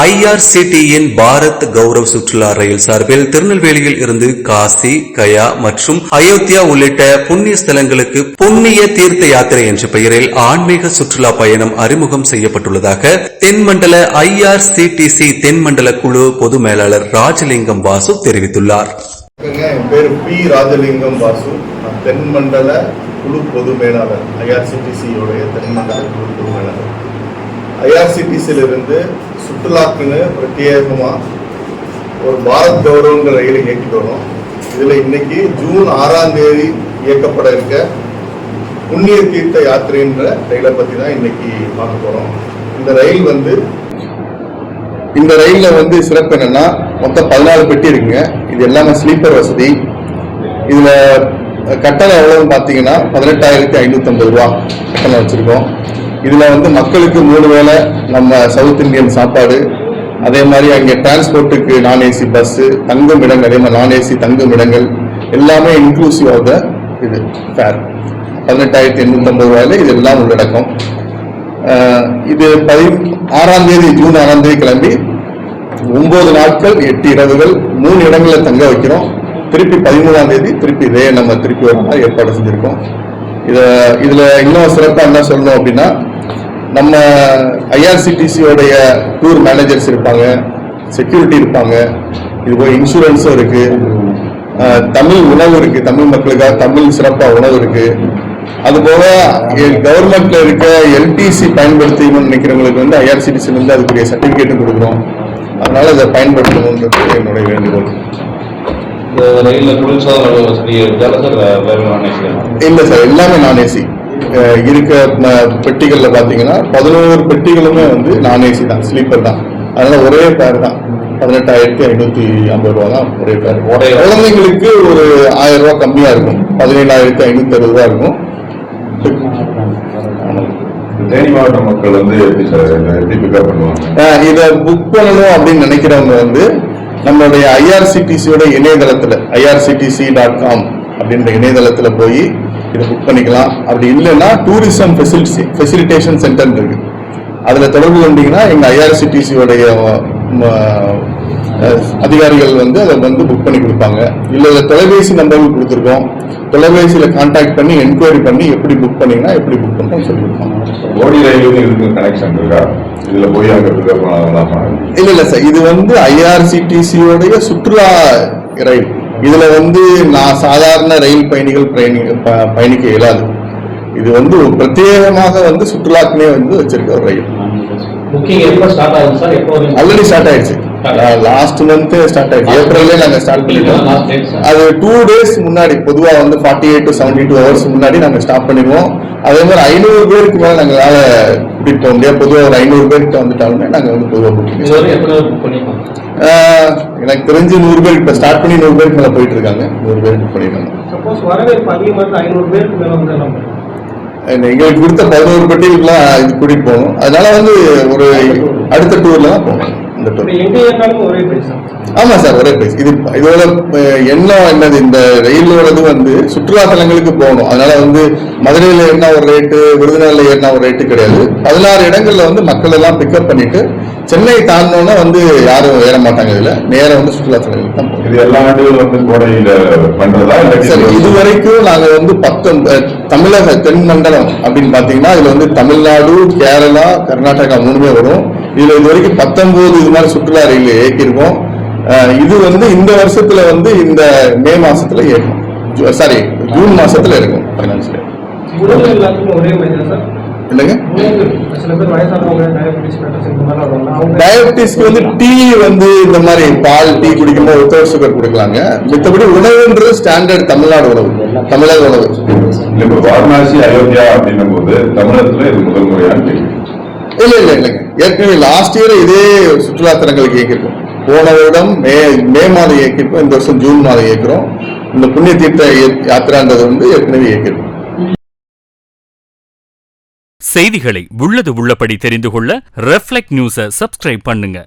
IRCTயின் பாரத் கௌரவ் சுற்றுலா ரயில் சார்பில் திருநெல்வேலியில் இருந்து காசி, கயா மற்றும் அயோத்தியா உள்ளிட்ட புண்ணிய ஸ்தலங்களுக்கு புண்ணிய தீர்த்த யாத்திரை என்ற பெயரில் ஆன்மீக சுற்றுலா பயணம் அறிமுகம் செய்யப்பட்டுள்ளதாக தென்மண்டல IRCTC தென்மண்டல குழு பொது மேலாளர் ராஜலிங்கம் வாசு தெரிவித்துள்ளார். என் பேர் பி. ராஜலிங்கம் வாசு. தென்மண்டல குழு பொது மேலாளர், IRCTC தென்மண்டல குழு பொது மேலாளர். IRCTC சுற்றுலாக்குன்னு பிரத்யேகமா ஒரு பாரத் கௌரவங்கிற ரயிலை இயக்கிட்டு வரோம். இதுல இன்னைக்கு ஜூன் 6ஆம் தேதி இயக்கப்பட இருக்க புண்ணிய தீர்த்த யாத்திரைன்ற ரயிலை பத்தி தான் இன்னைக்கு பார்க்க போறோம். இந்த ரயில்ல சிறப்பு என்னன்னா, மொத்தம் 14 பெட்டி இருக்குங்க. இது எல்லாமே ஸ்லீப்பர் வசதி. இதுல கட்டணம் எவ்வளவுன்னு பாத்தீங்கன்னா 18,550 ரூபா கட்டணம் வச்சிருக்கோம். இதுல மக்களுக்கு 3 வேளை நம்ம சவுத் இந்தியன் சாப்பாடு, அதே மாதிரி அங்கே டிரான்ஸ்போர்ட்டுக்கு நான் ஏசி பஸ், தங்கும் இடங்கள், அதே மாதிரி நான் ஏசி தங்கும் இடங்கள் எல்லாமே இன்க்ளூசிவ் ஆஃப் த இது ஃபேர் 18,850 ரூபாயில இது எல்லாம் உள்ளடக்கம். இது 6ஆம் தேதி ஜூன் 6ஆம் தேதி கிளம்பி 9 நாட்கள் 8 இரவுகள் 3 இடங்களில் தங்க வைக்கிறோம். திருப்பி 13ஆம் தேதி திருப்பி நம்ம திருப்பி வர மாதிரி ஏற்பாடு செஞ்சிருக்கோம். இதுல இன்னும் சிறப்பா என்ன சொல்லணும் அப்படின்னா, நம்ம IRCTC டூர் மேனேஜர்ஸ் இருப்பாங்க, செக்யூரிட்டி இருப்பாங்க, இது போய் இன்சூரன்ஸும் இருக்கு, தமிழ் உணவு இருக்கு, தமிழ் மக்களுக்காக தமிழ் சிறப்பா உணவு இருக்கு. அதுபோக கவர்மெண்ட்ல இருக்க LTC பயன்படுத்தணும்னு நினைக்கிறவங்களுக்கு IRCTC அதுக்குரிய சர்டிபிகேட்டும் கொடுக்குறோம். அதனால இதை பயன்படுத்தணும்ன்றது என்னுடைய வேண்டுகோள். இல்ல சார், எல்லாமே நான் ஏசி இருக்க பெட்டிகள்ல பாத்தீங்கன்னா 11 பெட்டிகளுமே நான் ஏசி தான், ஸ்லீப்பர் தான். அதனால ஒரே பேர் தான் 18,550 ரூபா தான் ஒரே பேர். குழந்தைங்களுக்கு ஒரு 1000 ரூபாய் கம்மியா இருக்கும், 17,560 ரூபா இருக்கும். தேனி மாவட்ட மக்கள் இதை புக் பண்ணணும் அப்படின்னு நினைக்கிறவங்க நம்மளுடைய IRCTC இணையதளத்துல irctc.com அப்படின்ற இணையதளத்துல போய் இதை புக் பண்ணிக்கலாம். அப்படி இல்லைன்னா டூரிசம் ஃபெசிலிட்டேஷன் சென்டர் இருக்கு, அதுல தொடர்பு கொண்டீங்கன்னா எங்க IRCTC அதிகாரிகள் அதை புக் பண்ணி கொடுப்பாங்க. இல்ல தொலைபேசி நம்பர்கள் கொடுத்துருக்கோம், தொலைபேசியில கான்டாக்ட் பண்ணி என்கொயரி பண்ணி எப்படி புக் பண்ணீங்கன்னா எப்படி புக் பண்றோம் சொல்லி கொடுப்பாங்க. இல்ல சார், இது IRCTC சுற்றுலா ரயில். இதுல நான் சாதாரண ரயில் பயணிகள் பயணிக்க இயலாது. இது பிரத்யேகமாக சுற்றுலாக்குனே வச்சிருக்க ஒரு ரயில். ஆல்ரெடி ஸ்டார்ட் ஆயிடுச்சு, லாஸ்ட் மந்த் ஸ்டார்ட் ஆயிடுச்சு. ஏப்ரல்ல நாங்க ஸ்டார்ட் பண்ணிட்டோம். அது 2 days முன்னாடி, பொதுவா 48 to 72 hours முன்னாடி நாங்க ஸ்டார்ட் பண்ணிடுவோம். அதே மாதிரி 500 பேருக்கு மேல நாங்களால கூட்டிட்டு போக முடியாது. பொதுவாக ஒரு 500 பேருக்கு வந்துட்டாலுமே நாங்க பொதுவாக புக் பண்ணிடுவோம். எனக்கு தெரிஞ்சு 100 பேருக்கு இப்ப ஸ்டார்ட் பண்ணி 100 பேருக்கு மேல போயிட்டு இருக்காங்க. 100 பேருக்கு புக் பண்ணிருக்காங்க. எங்களுக்கு கொடுத்த 11 பெட்டிகளுக்குலாம் இது கூட்டிட்டு போகணும். அதனால ஒரு அடுத்த டூர்ல தான் போகணும். ஆமா சார், ஒரே பிரைஸ். இதோட எண்ணம் என்னது, இந்த ரயிலோடது சுற்றுலா தலங்களுக்கு போகணும். அதனால மதுரையில ஏறினா ஒரு ரேட்டு, விருதுநகர்ல ஏறினா ஒரு ரேட்டு கிடையாது. 16 இடங்கள்ல மக்கள் எல்லாம் பிக்கப் பண்ணிட்டு சென்னை தாண்டோன்னா யாரும் ஏற மாட்டாங்க. இதுல நேரம் சுற்றுலா தலங்களுக்கு தான் போகும். இது எல்லா ஆண்டுகளும் கோடையில பண்றதா? இது வரைக்கும் நாங்க தமிழக தென்மண்டலம் அப்படின்னு பாத்தீங்கன்னா இதுல தமிழ்நாடு, கேரளா, கர்நாடகா 3மே வரும். இதுல இது வரைக்கும் 19 இது மாதிரி சுற்றுலா ரயில் இயக்கியிருக்கோம். இது இந்த வருஷத்துல இந்த மே மாசத்துல இயக்கும், சாரி ஜூன் மாசத்துல இருக்கும். இல்லைங்க, டயபெட்டிஸ்க்கு டீ இந்த மாதிரி பால் டீ குடிக்கும்போது வித்தவுட் சுகர் கொடுக்கலாங்க. மித்தபடி உணவுன்றது ஸ்டாண்டர்ட் தமிழ்நாடு உணவு, தமிழக உணவு. வாரணாசி, அயோத்தியா அப்படின்னும் போது தமிழகத்துல இது முதல் முறையான இல்லைங்க, ஏற்கனவே லாஸ்ட் இயர் இதே சுற்றுலா தலங்களுக்கு இயக்கிருக்கோம். போன வருடம் மே மாதம் இயக்கிருக்கோம். இந்த வருஷம் ஜூன் மாதம் இயக்கிறோம். இந்த புண்ணிய தீர்த்த யாத்திரான்றது ஏற்கனவே இயக்கிருக்கோம். செய்திகளை உள்ளது உள்ளபடி தெரிந்து கொள்ள ரெஃப்ளெக்ட் நியூஸை சப்ஸ்கிரைப் பண்ணுங்க.